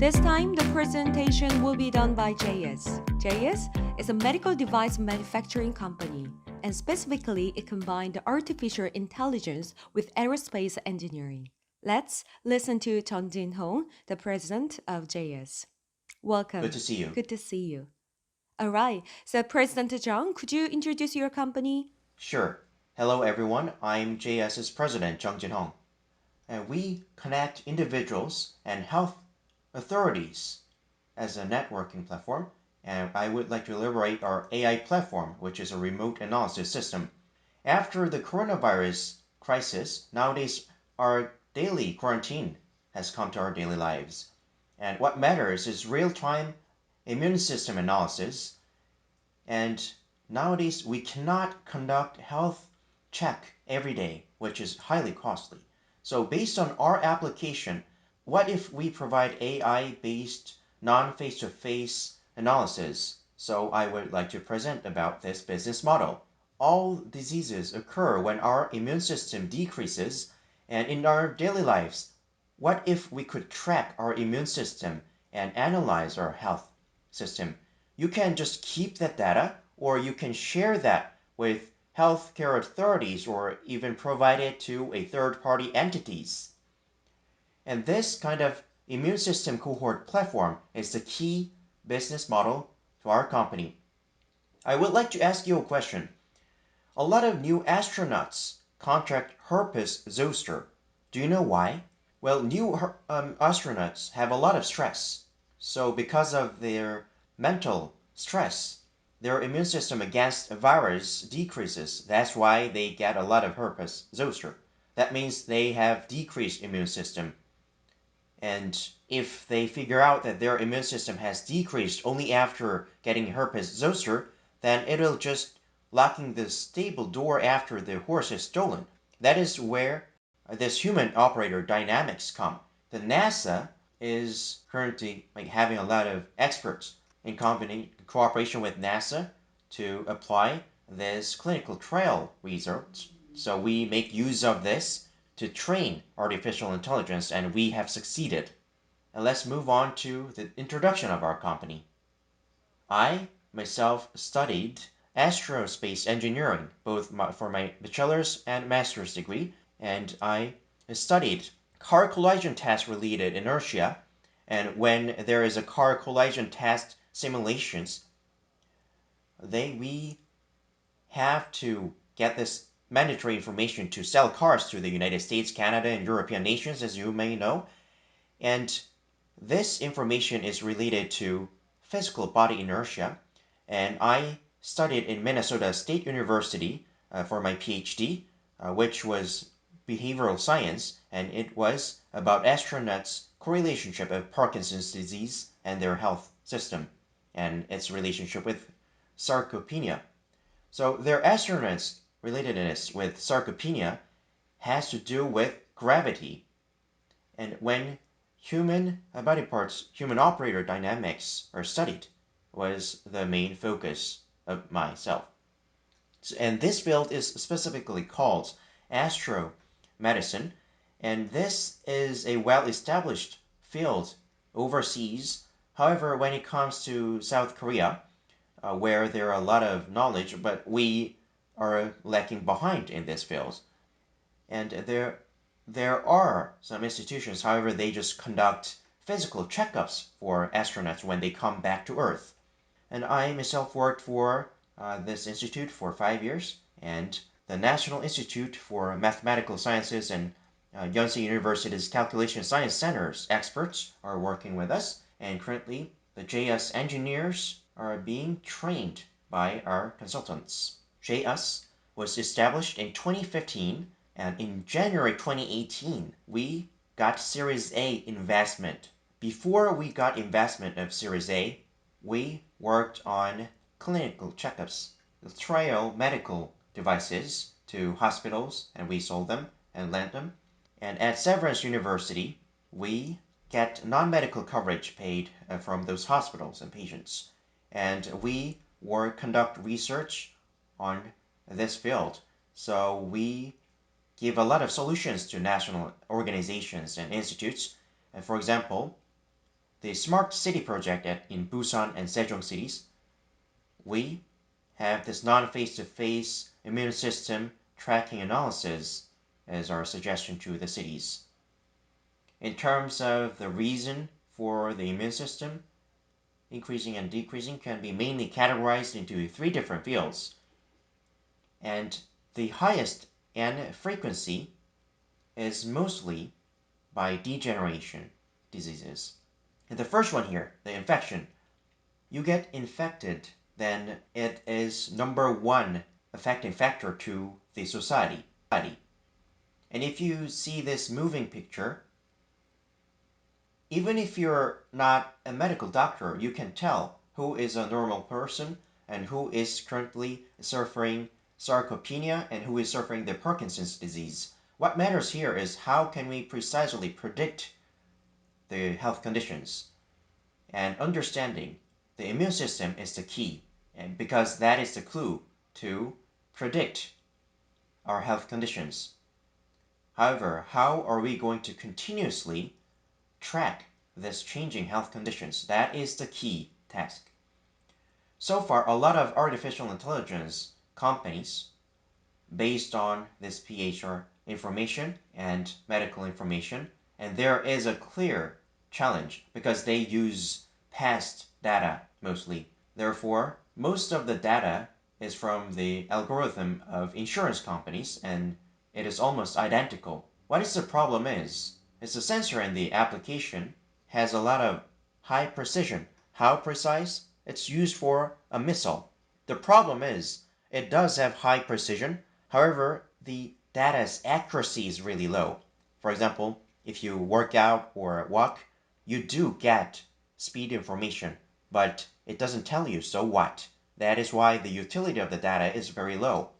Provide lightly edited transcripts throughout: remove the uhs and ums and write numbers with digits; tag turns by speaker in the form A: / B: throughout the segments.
A: This time, the presentation will be done by JEIOS. JEIOS is a medical device manufacturing company, and specifically, it combined artificial intelligence with aerospace engineering. Let's listen to Jeong Jin-hong, the president of JEIOS. Welcome.
B: Good to see you.
A: Good to see you. All right. So, President Jeong, could you introduce your company?
B: Sure. Hello, everyone. I'm JEIOS's president, Jeong Jin-hong. And we connect individuals and health authorities as a networking platform. And I would like to elaborate our AI platform, which is a remote analysis system. After the coronavirus crisis, nowadays our daily quarantine has come to our daily lives. And what matters is real-time immune system analysis. And nowadays we cannot conduct health check every day, which is highly costly. So based on our application, what if we provide AI-based non-face-to-face analysis? So I would like to present about this business model. All diseases occur when our immune system decreases, and in our daily lives, what if we could track our immune system and analyze our health system? You can just keep that data, or you can share that with healthcare authorities or even provide it to a third-party entities. And this kind of immune system cohort platform is the key business model to our company. I would like to ask you a question. A lot of new astronauts contract herpes zoster. Do you know why? Well, new astronauts have a lot of stress. So because of their mental stress, their immune system against a virus decreases. That's why they get a lot of herpes zoster. That means they have decreased immune system. And if they figure out that their immune system has decreased only after getting herpes zoster, then it'll just locking the stable door after the horse is stolen. That is where this human operator dynamics come. The NASA is currently having a lot of experts in cooperation with NASA to apply this clinical trial results. So we make use of this to train artificial intelligence, and we have succeeded. And let's move on to the introduction of our company. I myself studied aerospace engineering, both for my bachelor's and master's degree, and I studied car collision test related inertia. And when there is a car collision test simulations, we have to get this mandatory information to sell cars to the United States, Canada, and European nations, as you may know. And this information is related to physical body inertia. And I studied in Minnesota State University for my PhD, which was behavioral science, and it was about astronauts' correlationship of Parkinson's disease and their health system, and its relationship with sarcopenia. So their astronauts' relatedness with sarcopenia has to do with gravity. And when human body parts, human operator dynamics are studied, was the main focus of myself. And this field is specifically called astromedicine, and this is a well-established field overseas. However, when it comes to South Korea, where there are a lot of knowledge, but we are lacking behind in this field. And there are some institutions, however, they just conduct physical checkups for astronauts when they come back to Earth. And I myself worked for this institute for 5 years, and the National Institute for Mathematical Sciences and Yonsei University's Calculation Science Center's experts are working with us, and currently the JEIOS engineers are being trained by our consultants. JEIOS was established in 2015, and in January 2018, we got Series A investment. Before we got investment of Series A, we worked on clinical checkups, trial medical devices to hospitals, and we sold them and lent them. And at Severance University, we get non-medical coverage paid from those hospitals and patients. And we conduct research on this field. So we give a lot of solutions to national organizations and institutes. And for example, the Smart City project in Busan and Sejong cities, we have this non-face-to-face immune system tracking analysis as our suggestion to the cities. In terms of the reason for the immune system increasing and decreasing can be mainly categorized into 3 different fields. And the highest N frequency is mostly by degeneration diseases. And the first one here, the infection, you get infected, then it is number 1 affecting factor to the society. And if you see this moving picture, even if you're not a medical doctor, you can tell who is a normal person and who is currently suffering sarcopenia and who is suffering the Parkinson's disease. What matters here is how can we precisely predict the health conditions. And understanding the immune system is the key, and because that is the clue to predict our health conditions. However, how are we going to continuously track this changing health conditions? That is the key task. So far, a lot of artificial intelligence companies based on this PHR information and medical information, and there is a clear challenge because they use past data mostly. Therefore, most of the data is from the algorithm of insurance companies, and it is almost identical. What is the problem is the sensor in the application has a lot of high precision. How precise? It's used for a missile. The problem is it does have high precision. However, the data's accuracy is really low. For example, if you work out or walk, you do get speed information, but it doesn't tell you so what. That is why the utility of the data is very low.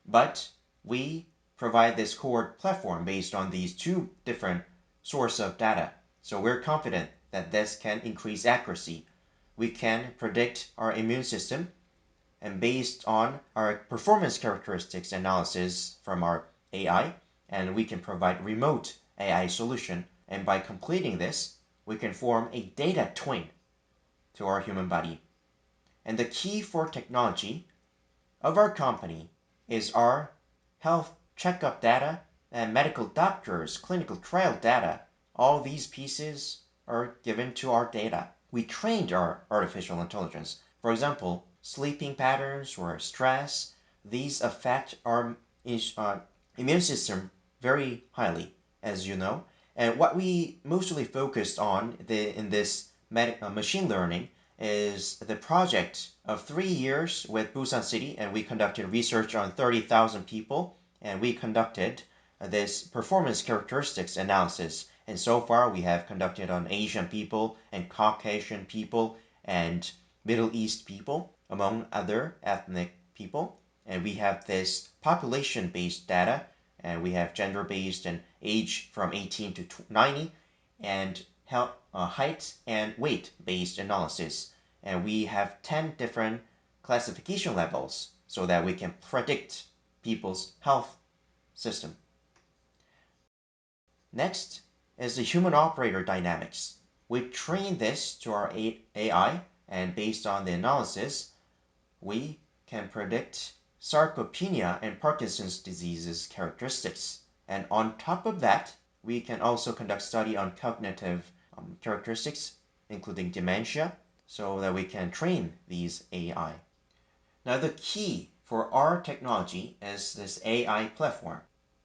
B: But we provide this core platform based on these 2 different sources of data. So we're confident that this can increase accuracy. We can predict our immune system, and based on our performance characteristics analysis from our AI, and we can provide remote AI solution. And by completing this, we can form a data twin to our human body. And the key for technology of our company is our health checkup data and medical doctors' clinical trial data. All these pieces are given to our data. We trained our artificial intelligence. For example, sleeping patterns or stress, these affect our immune system very highly, as you know. And what we mostly focused on in this machine learning is the project of 3 years with Busan City, and we conducted research on 30,000 people, and we conducted this performance characteristics analysis. And so far, we have conducted on Asian people and Caucasian people and Middle East people, among other ethnic people. And we have this population-based data, and we have gender-based and age from 18 to 90, and height and weight-based analysis. And we have 10 different classification levels so that we can predict people's health system. Next is the human operator dynamics. We train this to our AI, and based on the analysis, we can predict sarcopenia and Parkinson's disease's characteristics. And on top of that, we can also conduct study on cognitive characteristics, including dementia, so that we can train these AI. Now, the key for our technology is this AI platform.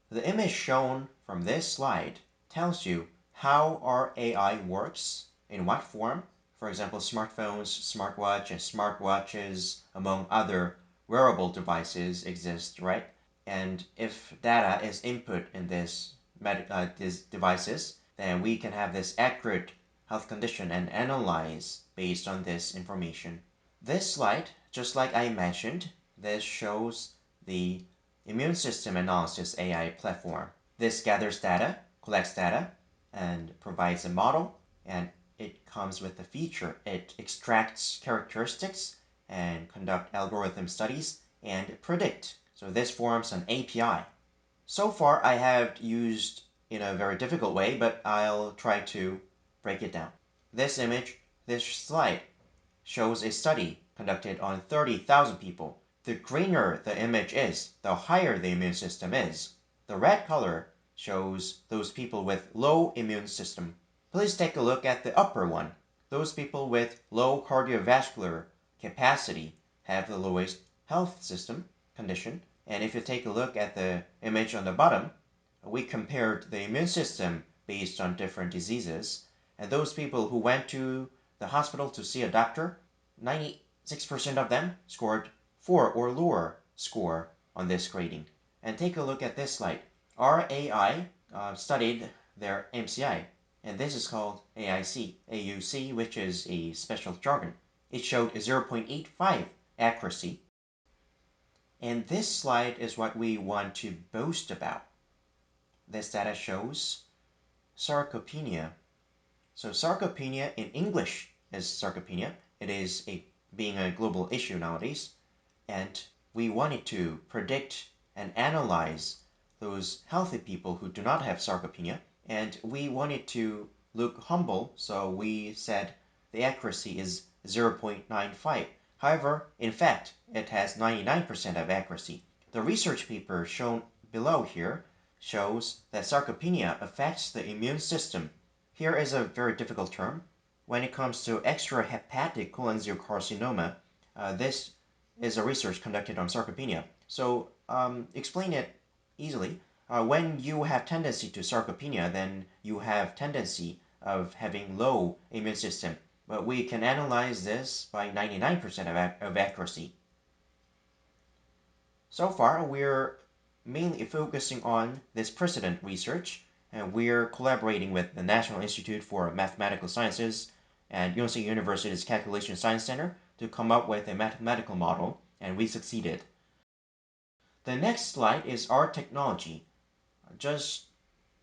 B: The image shown from this slide tells you how our AI works, in what form. For example, smartphones, smartwatch, and smartwatches, among other wearable devices exist, right? And if data is input in these devices, then we can have this accurate health condition and analyze based on this information. This slide, just like I mentioned, this shows the immune system analysis AI platform. This gathers data, collects data, and provides a model, and it comes with a feature. It extracts characteristics and conduct algorithm studies and predict. So this forms an API. So far, I have used in a very difficult way, but I'll try to break it down. this image, this slide, shows a study conducted on 30,000 people. The greener the image is, the higher the immune system is. The red color shows those people with low immune system. Please take a look at the upper one. Those people with low cardiovascular capacity have the lowest health system condition. And if you take a look at the image on the bottom, we compared the immune system based on different diseases. And those people who went to the hospital to see a doctor, 96% of them scored 4 or lower score on this grading. And take a look at this slide. Our AI studied their MCI, and this is called AUC, which is a special jargon. It showed a 0.85 accuracy. And this slide is what we want to boast about. This data shows sarcopenia. So sarcopenia in English is sarcopenia. It is being a global issue nowadays. And we wanted to predict and analyze those healthy people who do not have sarcopenia. And we wanted to look humble, so we said the accuracy is 0.95. However, in fact, it has 99% of accuracy. The research paper shown below here shows that sarcopenia affects the immune system. Here is a very difficult term. When it comes to extrahepatic cholangiocarcinoma, this is a research conducted on sarcopenia. So explain it easily. When you have tendency to sarcopenia, then you have tendency of having low immune system. But we can analyze this by 99% of accuracy. So far, we're mainly focusing on this precedent research, and we're collaborating with the National Institute for Mathematical Sciences and Yonsei University's Calculation Science Center to come up with a mathematical model, and we succeeded. The next slide is our technology. Just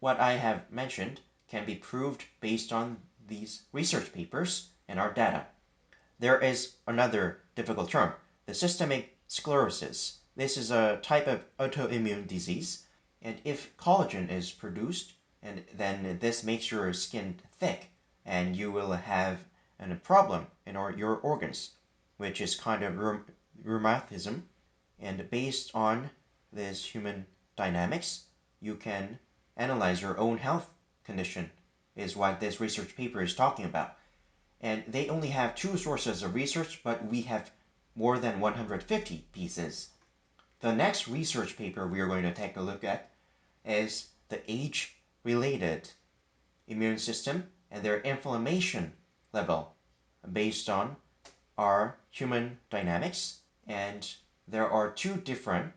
B: what I have mentioned can be proved based on these research papers and our data. There is another difficult term, the systemic sclerosis. This is a type of autoimmune disease, and if collagen is produced, and then this makes your skin thick, and you will have a problem in your organs, which is kind of rheumatism. And based on this human dynamics, you can analyze your own health condition, is what this research paper is talking about. And they only have 2 sources of research, but we have more than 150 pieces. The next research paper we are going to take a look at is the age-related immune system and their inflammation level based on our human dynamics. And there are 2 different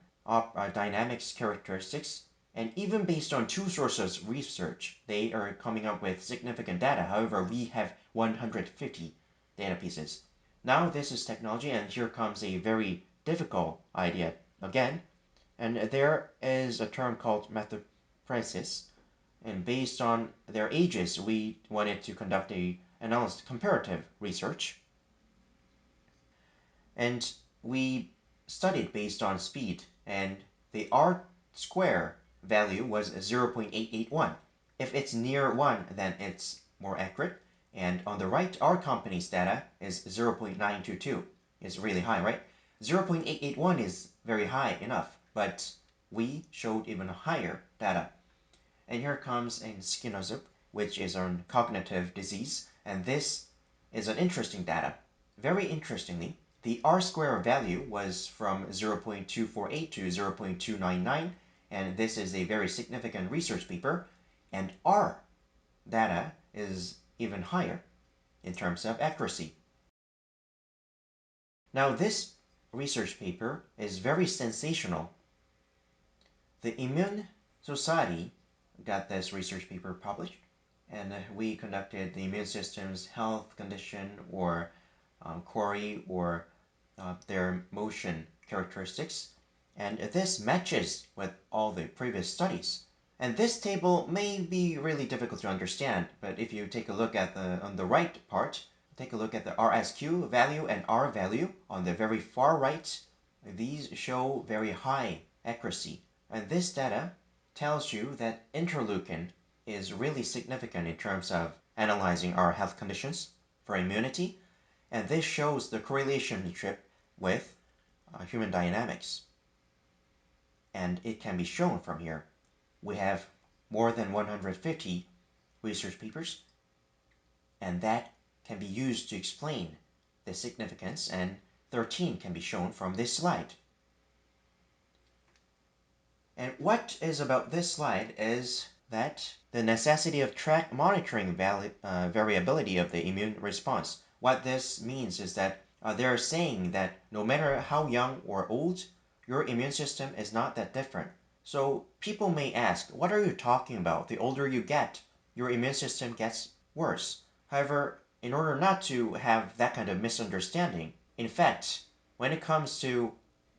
B: dynamics characteristics, and even based on 2 sources of research, they are coming up with significant data. However, we have 150 data pieces. Now this is technology, and here comes a very difficult idea again. And there is a term called metaphrasis, and based on their ages, we wanted to conduct a analysis comparative research. And we studied based on speed, and the R square value was 0.881. If it's near 1, then it's more accurate. And on the right, our company's data is 0.922. It's really high, right? 0.881 is very high enough, but we showed even higher data. And here comes a schizoid, which is a cognitive disease, and this is an interesting data. Very interestingly, the R-square value was from 0.248 to 0.299, and this is a very significant research paper, and our data is even higher in terms of accuracy. Now this research paper is very sensational. The Immune Society got this research paper published, and we conducted the immune system's health condition or query or their motion characteristics, and this matches with all the previous studies. And this table may be really difficult to understand, but if you take a look at on the right part, take a look at the RSQ value and R value on the very far right. These show very high accuracy, and this data tells you that interleukin is really significant in terms of analyzing our health conditions for immunity, and this shows the correlationship with human dynamics. And it can be shown from here. We have more than 150 research papers, and that can be used to explain the significance, and 13 can be shown from this slide. And what is about this slide is that the necessity of monitoring variability of the immune response. What this means is that they're saying that no matter how young or old, your immune system is not that different. So people may ask, what are you talking about? The older you get, your immune system gets worse. However, in order not to have that kind of misunderstanding, in fact, when it comes to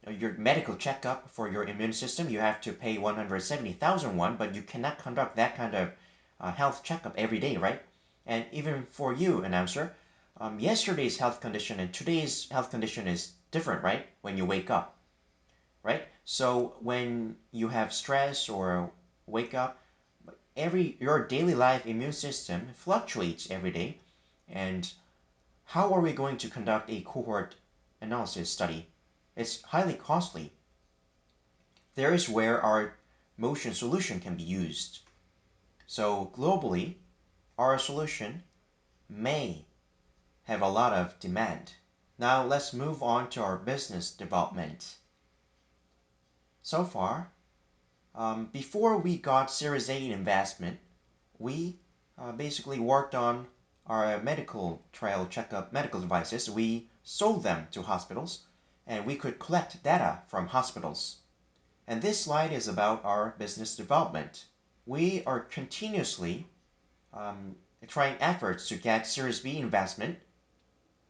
B: your medical checkup for your immune system, you have to pay 170,000 won, but you cannot conduct that kind of health checkup every day, right? And even for you, announcer, yesterday's health condition and today's health condition is different, right? When you wake up, right? So when you have stress or wake up, your daily life immune system fluctuates every day. And how are we going to conduct a cohort analysis study? It's highly costly. There is where our motion solution can be used. So globally, our solution may have a lot of demand. Now let's move on to our business development. So far, before we got Series A investment, we basically worked on our medical trial checkup medical devices. We sold them to hospitals, and we could collect data from hospitals. And this slide is about our business development. We are continuously trying efforts to get Series B investment.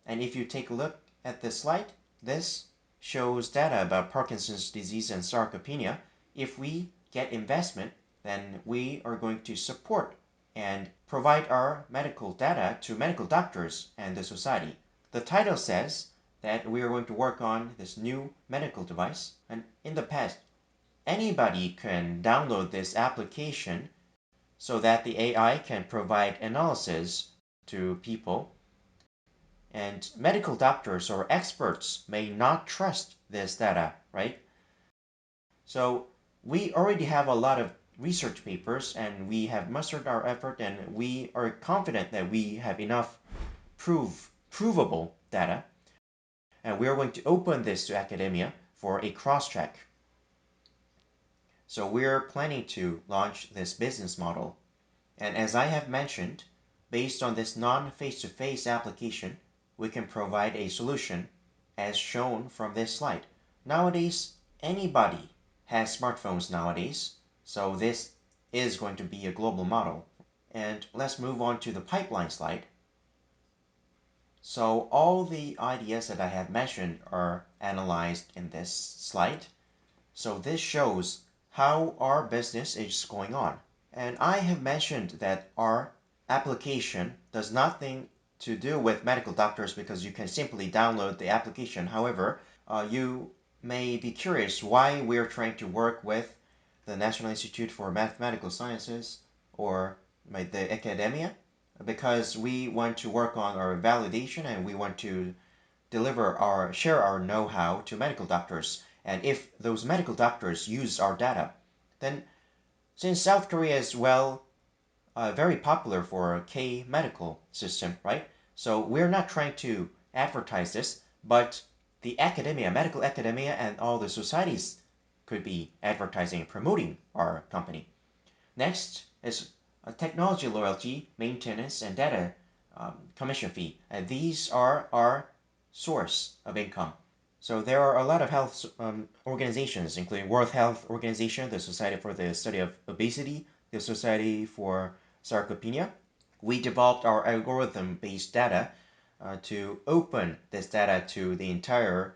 B: And if you take a look at this slide, this shows data about Parkinson's disease and sarcopenia. If we get investment, then we are going to support and provide our medical data to medical doctors and the society. The title says that we are going to work on this new medical device, and in the past, anybody can download this application so that the AI can provide analysis to people. And medical doctors or experts may not trust this data, right? So we already have a lot of research papers, and we have mustered our effort, and we are confident that we have enough provable data. And we are going to open this to academia for a cross-check. So we're planning to launch this business model. And as I have mentioned, based on this non-face-to-face application, we can provide a solution as shown from this slide. Nowadays, anybody has smartphones nowadays, so this is going to be a global model. And let's move on to the pipeline slide. So all the ideas that I have mentioned are analyzed in this slide. So this shows how our business is going on. And I have mentioned that our application does nothing to do with medical doctors because you can simply download the application. However, you may be curious why we're trying to work with the National Institute for Mathematical Sciences or the academia, because we want to work on our validation and we want to share our know-how to medical doctors. And if those medical doctors use our data, then since South Korea is very popular for a K-medical system, right? So we're not trying to advertise this, but the academia, medical academia, and all the societies could be advertising and promoting our company. Next is technology loyalty, maintenance, and data commission fee. These are our source of income. So there are a lot of health organizations, including World Health Organization, the Society for the Study of Obesity, the Society for Sarcopenia. We developed our algorithm-based data to open this data to the entire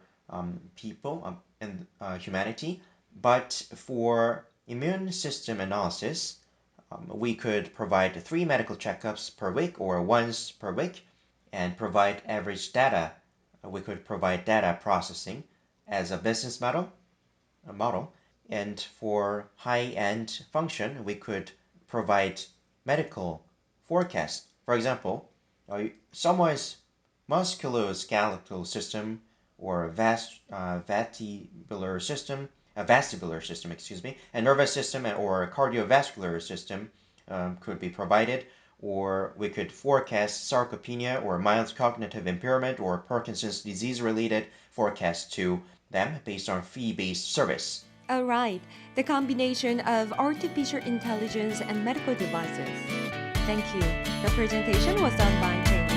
B: people and humanity. But for immune system analysis, we could provide 3 medical checkups per week or once per week and provide average data. We could provide data processing as a business model. And for high-end function, we could provide medical forecast For example, someone's musculoskeletal system or vestibular system, and nervous system or cardiovascular system could be provided, or we could forecast sarcopenia or mild cognitive impairment or Parkinson's disease-related forecast to them based on fee-based service.
A: All right, the combination of artificial intelligence and medical devices. Thank you. The presentation was done by JEIOS.